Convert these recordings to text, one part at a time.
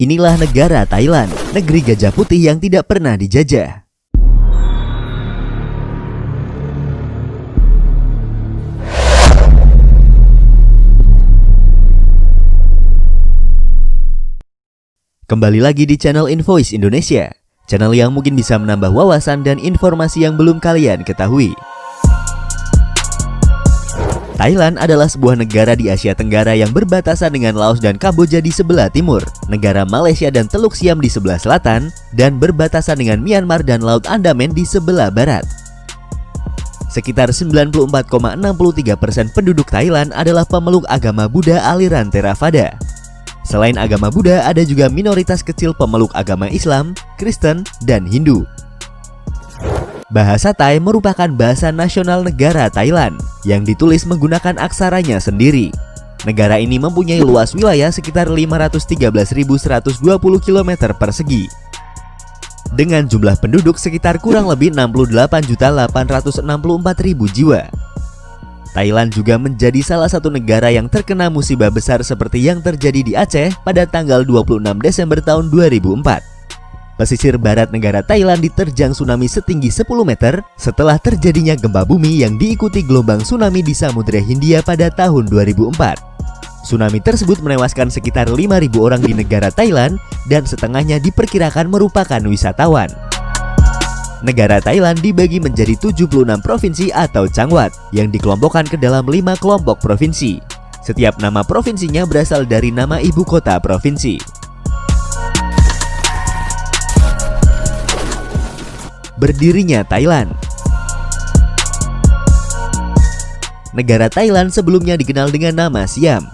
Inilah negara Thailand, negeri gajah putih yang tidak pernah dijajah. Kembali lagi di channel Invoice Indonesia, channel yang mungkin bisa menambah wawasan dan informasi yang belum kalian ketahui. Thailand adalah sebuah negara di Asia Tenggara yang berbatasan dengan Laos dan Kamboja di sebelah timur, negara Malaysia dan Teluk Siam di sebelah selatan, dan berbatasan dengan Myanmar dan Laut Andaman di sebelah barat. Sekitar 94,63% penduduk Thailand adalah pemeluk agama Buddha aliran Theravada. Selain agama Buddha, ada juga minoritas kecil pemeluk agama Islam, Kristen, dan Hindu. Bahasa Thai merupakan bahasa nasional negara Thailand yang ditulis menggunakan aksaranya sendiri. Negara ini mempunyai luas wilayah sekitar 513.120 km persegi. Dengan jumlah penduduk sekitar kurang lebih 68.864.000 jiwa. Thailand juga menjadi salah satu negara yang terkena musibah besar seperti yang terjadi di Aceh pada tanggal 26 Desember tahun 2004. Pesisir barat negara Thailand diterjang tsunami setinggi 10 meter setelah terjadinya gempa bumi yang diikuti gelombang tsunami di Samudra Hindia pada tahun 2004. Tsunami tersebut menewaskan sekitar 5.000 orang di negara Thailand dan setengahnya diperkirakan merupakan wisatawan. Negara Thailand dibagi menjadi 76 provinsi atau changwat yang dikelompokkan ke dalam 5 kelompok provinsi. Setiap nama provinsinya berasal dari nama ibu kota provinsi. Berdirinya Thailand. Negara Thailand sebelumnya dikenal dengan nama Siam.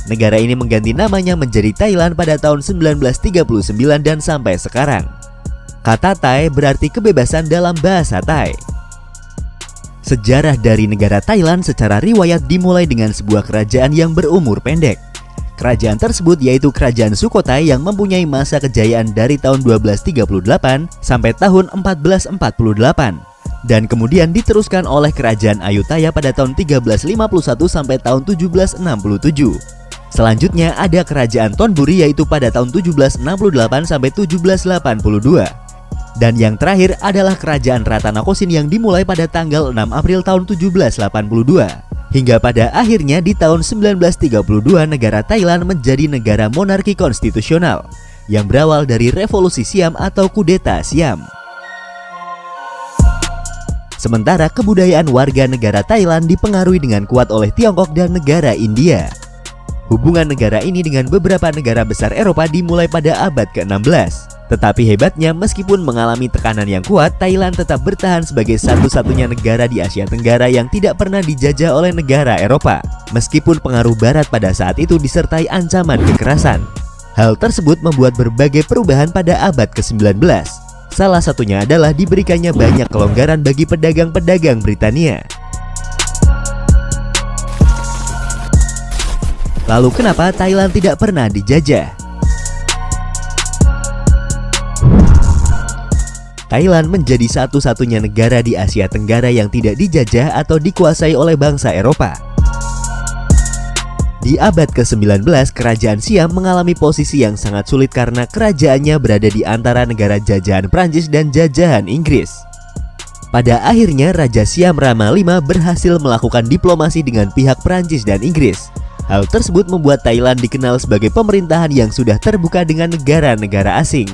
Negara ini mengganti namanya menjadi Thailand pada tahun 1939 dan sampai sekarang. Kata Thai berarti kebebasan dalam bahasa Thai. Sejarah dari negara Thailand secara riwayat dimulai dengan sebuah kerajaan yang berumur pendek. Kerajaan tersebut yaitu Kerajaan Sukhothai yang mempunyai masa kejayaan dari tahun 1238 sampai tahun 1448 dan kemudian diteruskan oleh Kerajaan Ayutthaya pada tahun 1351 sampai tahun 1767. Selanjutnya ada Kerajaan Thonburi yaitu pada tahun 1768 sampai 1782. Dan yang terakhir adalah Kerajaan Ratanakosin yang dimulai pada tanggal 6 April tahun 1782. Hingga pada akhirnya di tahun 1932 negara Thailand menjadi negara monarki konstitusional yang berawal dari revolusi Siam atau kudeta Siam. Sementara kebudayaan warga negara Thailand dipengaruhi dengan kuat oleh Tiongkok dan negara India. Hubungan negara ini dengan beberapa negara besar Eropa dimulai pada abad ke-16. Tetapi hebatnya meskipun mengalami tekanan yang kuat, Thailand tetap bertahan sebagai satu-satunya negara di Asia Tenggara yang tidak pernah dijajah oleh negara Eropa. Meskipun pengaruh Barat pada saat itu disertai ancaman kekerasan. Hal tersebut membuat berbagai perubahan pada abad ke-19. Salah satunya adalah diberikannya banyak kelonggaran bagi pedagang-pedagang Britania. Lalu kenapa Thailand tidak pernah dijajah? Thailand menjadi satu-satunya negara di Asia Tenggara yang tidak dijajah atau dikuasai oleh bangsa Eropa. Di abad ke-19, Kerajaan Siam mengalami posisi yang sangat sulit karena kerajaannya berada di antara negara jajahan Prancis dan jajahan Inggris. Pada akhirnya, Raja Siam Rama V berhasil melakukan diplomasi dengan pihak Prancis dan Inggris. Hal tersebut membuat Thailand dikenal sebagai pemerintahan yang sudah terbuka dengan negara-negara asing.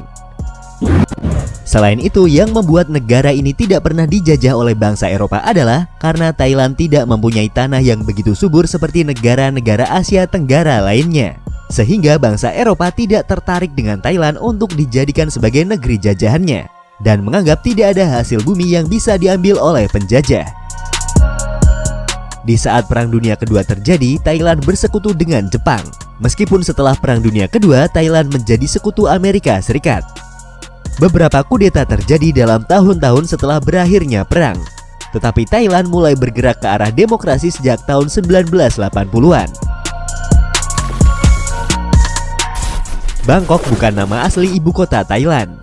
Selain itu, yang membuat negara ini tidak pernah dijajah oleh bangsa Eropa adalah karena Thailand tidak mempunyai tanah yang begitu subur seperti negara-negara Asia Tenggara lainnya. Sehingga bangsa Eropa tidak tertarik dengan Thailand untuk dijadikan sebagai negeri jajahannya dan menganggap tidak ada hasil bumi yang bisa diambil oleh penjajah. Di saat Perang Dunia Kedua terjadi, Thailand bersekutu dengan Jepang. Meskipun setelah Perang Dunia Kedua, Thailand menjadi sekutu Amerika Serikat. Beberapa kudeta terjadi dalam tahun-tahun setelah berakhirnya perang. Tetapi Thailand mulai bergerak ke arah demokrasi sejak tahun 1980-an. Bangkok bukan nama asli ibu kota Thailand.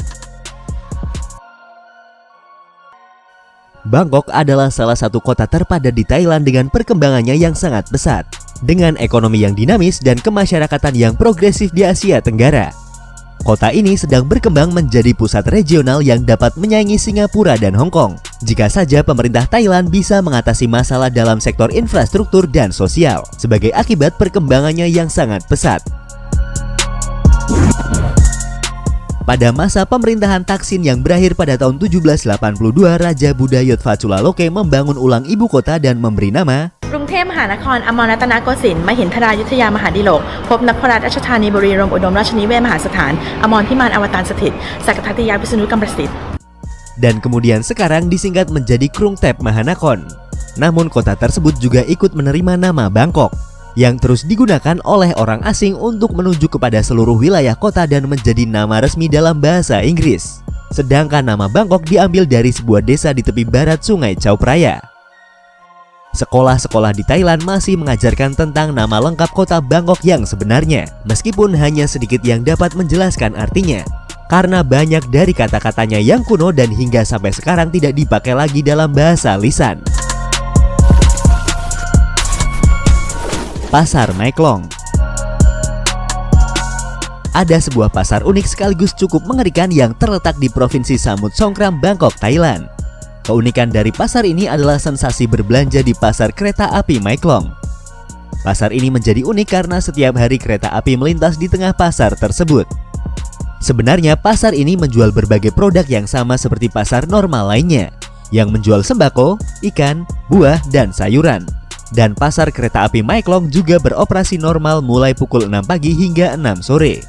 Bangkok adalah salah satu kota terpadat di Thailand dengan perkembangannya yang sangat pesat, dengan ekonomi yang dinamis dan kemasyarakatan yang progresif di Asia Tenggara. Kota ini sedang berkembang menjadi pusat regional yang dapat menyaingi Singapura dan Hong Kong, jika saja pemerintah Thailand bisa mengatasi masalah dalam sektor infrastruktur dan sosial sebagai akibat perkembangannya yang sangat pesat. Pada masa pemerintahan Thaksin yang berakhir pada tahun 1782, Raja Budayot Phachulalok membangun ulang ibu kota dan memberi nama กรุงเทพมหานครอมรรัตนโกสินทร์มหินทรายุทธยามหาดิโลกพบนครราชราชธานีบุรีรมย์อุดมราชนิเวศน์มหาสถานอมรพิมานอวตารสถิตสักทัตติยาวิษณุกำประสิทธิ์ dan kemudian sekarang disingkat menjadi Krungthep Mahanakhon. Namun kota tersebut juga ikut menerima nama Bangkok yang terus digunakan oleh orang asing untuk menunjuk kepada seluruh wilayah kota dan menjadi nama resmi dalam bahasa Inggris. Sedangkan nama Bangkok diambil dari sebuah desa di tepi barat Sungai Chao Phraya. Sekolah-sekolah di Thailand masih mengajarkan tentang nama lengkap kota Bangkok yang sebenarnya, meskipun hanya sedikit yang dapat menjelaskan artinya. Karena banyak dari kata-katanya yang kuno dan hingga sampai sekarang tidak dipakai lagi dalam bahasa lisan. Pasar Mae Klong. Ada sebuah pasar unik sekaligus cukup mengerikan yang terletak di Provinsi Samut Songkhram, Bangkok, Thailand. Keunikan dari pasar ini adalah sensasi berbelanja di pasar kereta api Mae Klong. Pasar ini menjadi unik karena setiap hari kereta api melintas di tengah pasar tersebut. Sebenarnya pasar ini menjual berbagai produk yang sama seperti pasar normal lainnya, yang menjual sembako, ikan, buah, dan sayuran. Dan pasar kereta api Mae Klong juga beroperasi normal mulai pukul 6 pagi hingga 6 sore.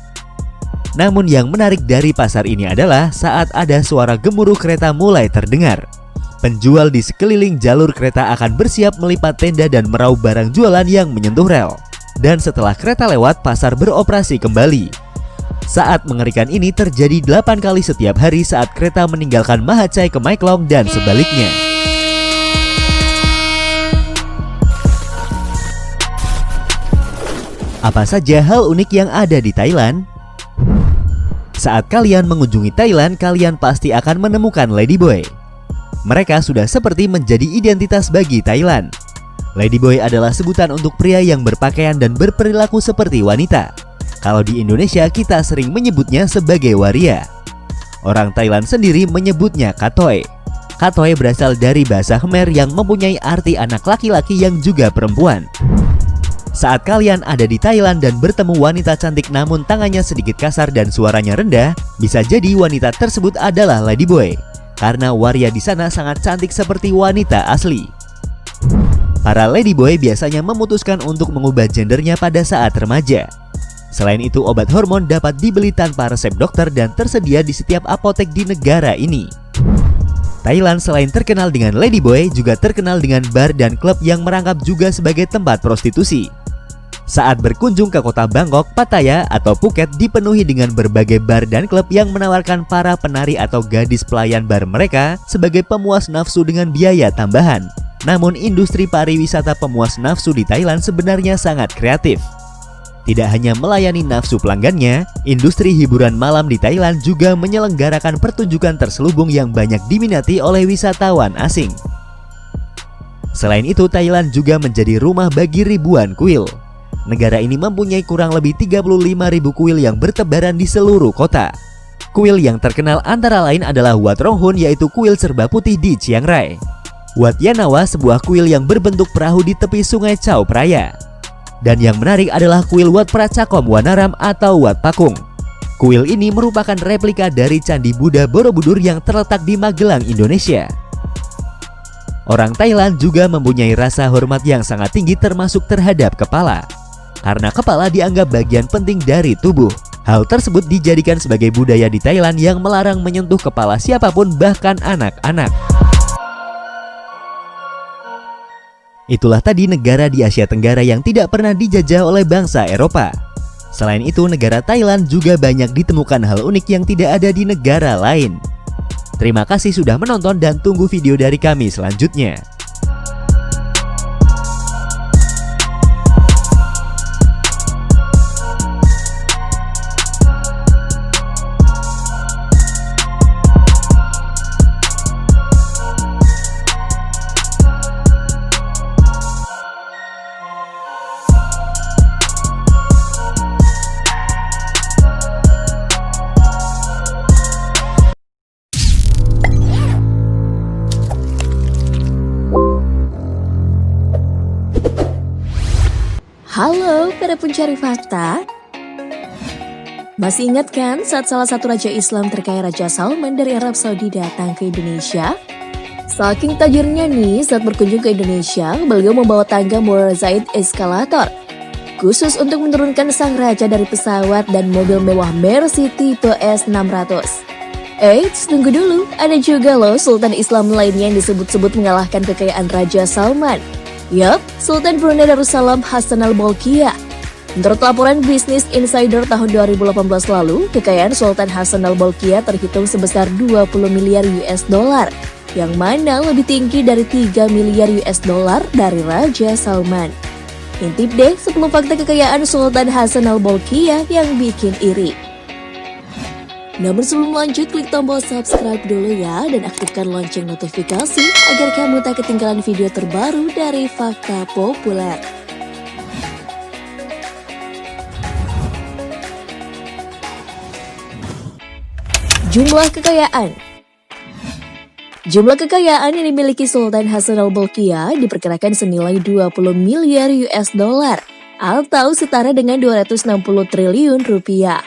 Namun yang menarik dari pasar ini adalah saat ada suara gemuruh kereta mulai terdengar. Penjual di sekeliling jalur kereta akan bersiap melipat tenda dan meraup barang jualan yang menyentuh rel. Dan setelah kereta lewat, pasar beroperasi kembali. Saat mengerikan ini terjadi 8 kali setiap hari saat kereta meninggalkan Mahachai ke Mae Klong dan sebaliknya. Apa saja hal unik yang ada di Thailand? Saat kalian mengunjungi Thailand, kalian pasti akan menemukan ladyboy. Mereka sudah seperti menjadi identitas bagi Thailand. Ladyboy adalah sebutan untuk pria yang berpakaian dan berperilaku seperti wanita. Kalau di Indonesia kita sering menyebutnya sebagai waria. Orang Thailand sendiri menyebutnya katoi. Katoi berasal dari bahasa Khmer yang mempunyai arti anak laki-laki yang juga perempuan. Saat kalian ada di Thailand dan bertemu wanita cantik namun tangannya sedikit kasar dan suaranya rendah, bisa jadi wanita tersebut adalah ladyboy. Karena waria di sana sangat cantik seperti wanita asli. Para ladyboy biasanya memutuskan untuk mengubah gendernya pada saat remaja. Selain itu, obat hormon dapat dibeli tanpa resep dokter dan tersedia di setiap apotek di negara ini. Thailand selain terkenal dengan ladyboy, juga terkenal dengan bar dan klub yang merangkap juga sebagai tempat prostitusi. Saat berkunjung ke kota Bangkok, Pattaya atau Phuket dipenuhi dengan berbagai bar dan klub yang menawarkan para penari atau gadis pelayan bar mereka sebagai pemuas nafsu dengan biaya tambahan. Namun industri pariwisata pemuas nafsu di Thailand sebenarnya sangat kreatif. Tidak hanya melayani nafsu pelanggannya, industri hiburan malam di Thailand juga menyelenggarakan pertunjukan terselubung yang banyak diminati oleh wisatawan asing. Selain itu, Thailand juga menjadi rumah bagi ribuan kuil. Negara ini mempunyai kurang lebih 35.000 kuil yang bertebaran di seluruh kota. Kuil yang terkenal antara lain adalah Wat Rong Hun, yaitu kuil serba putih di Chiang Rai. Wat Yanawa, sebuah kuil yang berbentuk perahu di tepi sungai Chao Phraya. Dan yang menarik adalah kuil Wat Prachakom Wanaram atau Wat Pakung. Kuil ini merupakan replika dari Candi Buddha Borobudur yang terletak di Magelang, Indonesia. Orang Thailand juga mempunyai rasa hormat yang sangat tinggi termasuk terhadap kepala. Karena kepala dianggap bagian penting dari tubuh. Hal tersebut dijadikan sebagai budaya di Thailand yang melarang menyentuh kepala siapapun, bahkan anak-anak. Itulah tadi negara di Asia Tenggara yang tidak pernah dijajah oleh bangsa Eropa. Selain itu, negara Thailand juga banyak ditemukan hal unik yang tidak ada di negara lain. Terima kasih sudah menonton dan tunggu video dari kami selanjutnya. para pencari fakta. Masih ingat kan saat salah satu raja Islam terkaya Raja Salman dari Arab Saudi datang ke Indonesia? Saking tajirnya nih, saat berkunjung ke Indonesia, beliau membawa tangga Morazide eskalator khusus untuk menurunkan sang raja dari pesawat dan mobil mewah Mercy tipe S600. Eits, tunggu dulu, ada juga loh Sultan Islam lainnya yang disebut-sebut mengalahkan kekayaan Raja Salman. Yup, Sultan Brunei Darussalam Hassan Al-Bolkiah. Menurut laporan Business Insider tahun 2018 lalu, kekayaan Sultan Hassan Al-Bolkiah terhitung sebesar 20 miliar US dollar, yang mana lebih tinggi dari 3 miliar US dollar dari Raja Salman. Intip deh 10 fakta kekayaan Sultan Hassan Al-Bolkiah yang bikin iri. Namun sebelum lanjut, klik tombol subscribe dulu ya dan aktifkan lonceng notifikasi agar kamu tak ketinggalan video terbaru dari Fakta Populer. Jumlah kekayaan. Jumlah kekayaan yang dimiliki Sultan Hassan Al-Bolkiah diperkirakan senilai 20 miliar US dollar atau setara dengan 260 triliun rupiah.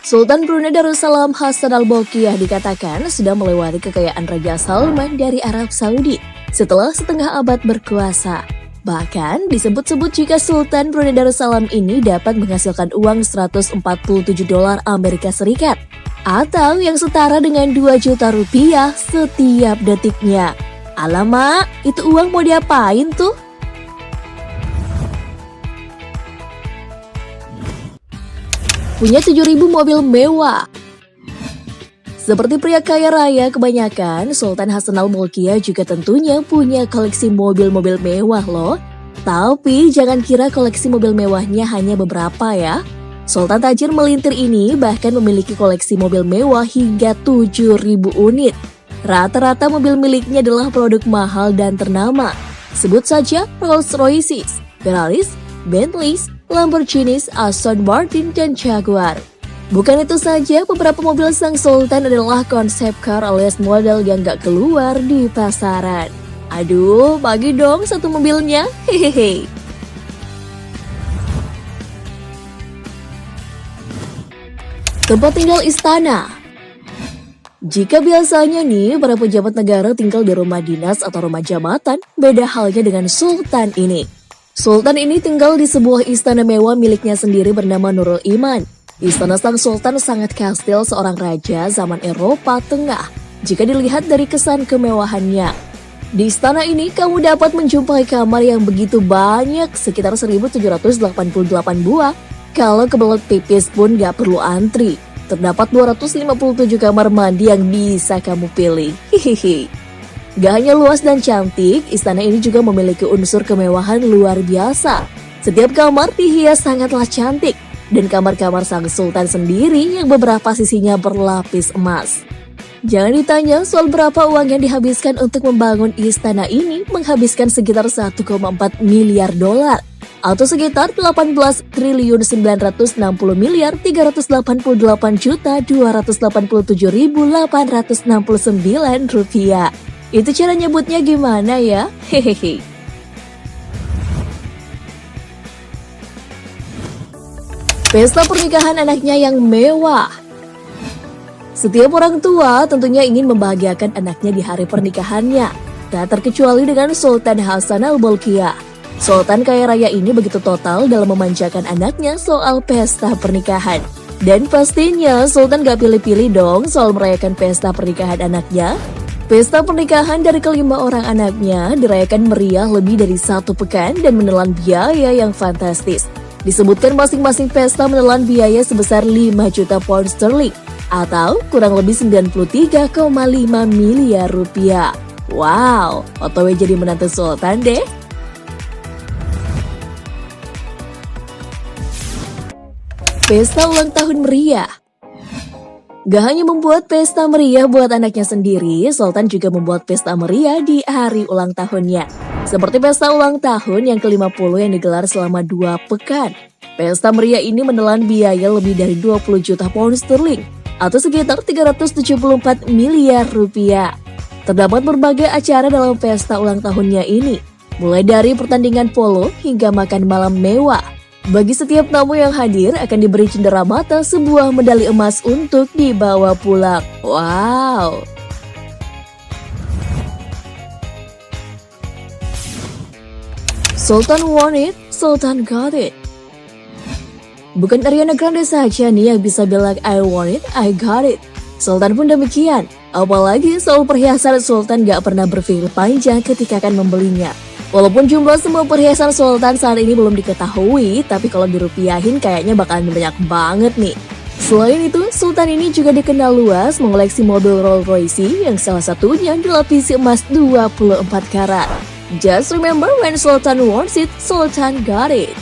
Sultan Brunei Darussalam Hassan Al-Bolkiah dikatakan sudah melewati kekayaan Raja Salman dari Arab Saudi setelah setengah abad berkuasa. Bahkan disebut-sebut jika Sultan Brunei Darussalam ini dapat menghasilkan uang 147 dolar Amerika Serikat atau yang setara dengan 2 juta rupiah setiap detiknya. Alamak, itu uang mau diapain tuh? Punya 7.000 mobil mewah. Seperti pria kaya raya kebanyakan, Sultan Hassan Al-Bolkiah juga tentunya punya koleksi mobil-mobil mewah loh. Tapi jangan kira koleksi mobil mewahnya hanya beberapa ya. Sultan tajir melintir ini bahkan memiliki koleksi mobil mewah hingga 7.000 unit. Rata-rata mobil miliknya adalah produk mahal dan ternama. Sebut saja Rolls-Royces, Ferraris, Bentleys, Lamborghinis, Aston Martin, dan Jaguar. Bukan itu saja, beberapa mobil sang Sultan adalah konsep car alias model yang gak keluar di pasaran. Aduh, bagi dong satu mobilnya, hehehe. Tempat tinggal istana. Jika biasanya nih, para pejabat negara tinggal di rumah dinas atau rumah jabatan, beda halnya dengan Sultan ini. Sultan ini tinggal di sebuah istana mewah miliknya sendiri bernama Nurul Iman. Istana sang Sultan sangat kastil seorang raja zaman Eropa Tengah jika dilihat dari kesan kemewahannya. Di istana ini kamu dapat menjumpai kamar yang begitu banyak, sekitar 1788 buah. Kalau kebelet pipis pun gak perlu antri. Terdapat 257 kamar mandi yang bisa kamu pilih. Hihihi. Gak hanya luas dan cantik, istana ini juga memiliki unsur kemewahan luar biasa. Setiap kamar dihias sangatlah cantik, dan kamar-kamar sang Sultan sendiri yang beberapa sisinya berlapis emas. Jangan ditanya soal berapa uang yang dihabiskan untuk membangun istana ini, menghabiskan sekitar 1,4 miliar dolar, atau sekitar 18 triliun 960 miliar 388 juta 287.869 rupiah. Itu cara nyebutnya gimana ya? Hehehe. Pesta pernikahan anaknya yang mewah. Setiap orang tua tentunya ingin membahagiakan anaknya di hari pernikahannya. Tak terkecuali dengan Sultan Hassan Al-Bolkiah. Sultan kaya raya ini begitu total dalam memanjakan anaknya soal pesta pernikahan. Dan pastinya Sultan gak pilih-pilih dong soal merayakan pesta pernikahan anaknya. Pesta pernikahan dari kelima orang anaknya dirayakan meriah lebih dari 1 pekan dan menelan biaya yang fantastis. Disebutkan masing-masing pesta menelan biaya sebesar 5 juta pound sterling atau kurang lebih 93,5 miliar rupiah. Wow, OTW jadi menantu Sultan deh. Pesta ulang tahun meriah. Gak hanya membuat pesta meriah buat anaknya sendiri, Sultan juga membuat pesta meriah di hari ulang tahunnya. Seperti pesta ulang tahun yang ke-50 yang digelar selama 2 pekan. Pesta meriah ini menelan biaya lebih dari 20 juta pound sterling atau sekitar 374 miliar rupiah. Terdapat berbagai acara dalam pesta ulang tahunnya ini, mulai dari pertandingan polo hingga makan malam mewah. Bagi setiap tamu yang hadir akan diberi cenderamata sebuah medali emas untuk dibawa pulang. Wow! Sultan want it, Sultan got it. Bukan Ariana Grande saja nih yang bisa bilang I want it, I got it. Sultan pun demikian. Apalagi soal perhiasan, Sultan gak pernah berpikir panjang ketika akan membelinya. Walaupun jumlah semua perhiasan Sultan saat ini belum diketahui, tapi kalau dirupiahin kayaknya bakalan banyak banget nih. Selain itu, Sultan ini juga dikenal luas mengoleksi mobil Rolls Royce yang salah satunya dilapisi emas 24 karat. Just remember when Sultan wants it, Sultan got it.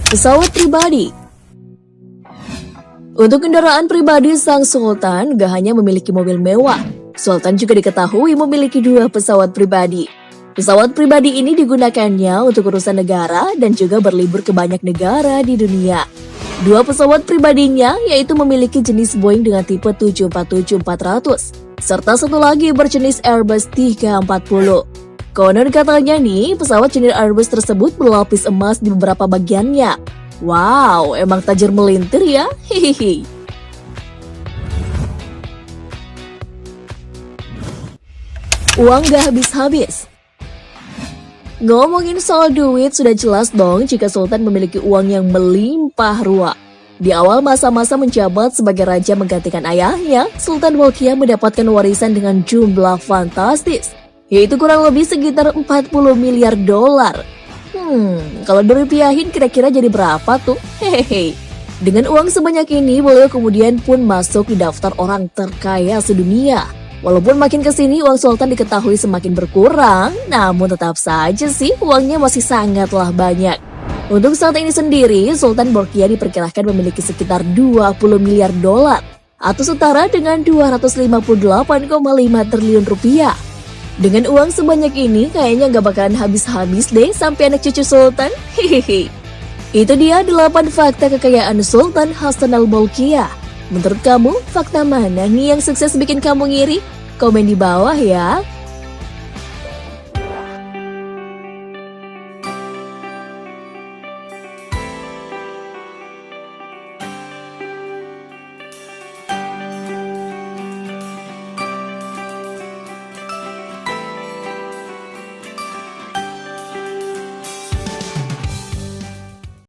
Pesawat pribadi. Untuk kendaraan pribadi sang Sultan gak hanya memiliki mobil mewah, Sultan juga diketahui memiliki 2 pesawat pribadi. Pesawat pribadi ini digunakannya untuk urusan negara dan juga berlibur ke banyak negara di dunia. 2 pesawat pribadinya yaitu memiliki jenis Boeing dengan tipe 747-400, serta satu lagi berjenis Airbus 340. Konon katanya nih, pesawat jenis Airbus tersebut berlapis emas di beberapa bagiannya. Wow, emang tajir melintir ya, hihihi. Uang gak habis-habis. Ngomongin soal duit, sudah jelas dong jika Sultan memiliki uang yang melimpah ruah. Di awal masa-masa menjabat sebagai raja menggantikan ayahnya, Sultan Bolkiah mendapatkan warisan dengan jumlah fantastis, yaitu kurang lebih sekitar 40 miliar dolar. Kalau dirupiahin kira-kira jadi berapa tuh? Hehehe. Dengan uang sebanyak ini, beliau kemudian pun masuk di daftar orang terkaya sedunia. Walaupun makin kesini uang Sultan diketahui semakin berkurang, namun tetap saja sih uangnya masih sangatlah banyak. Untuk saat ini sendiri, Sultan Bolkiah diperkirakan memiliki sekitar 20 miliar dolar atau setara dengan 258,5 triliun rupiah. Dengan uang sebanyak ini, kayaknya gak bakalan habis-habis deh sampai anak cucu Sultan. Hehehe. Itu dia 8 fakta kekayaan Sultan Hassanal Bolkiah. Menurut kamu, fakta mana nih yang sukses bikin kamu ngiri? Komen di bawah ya.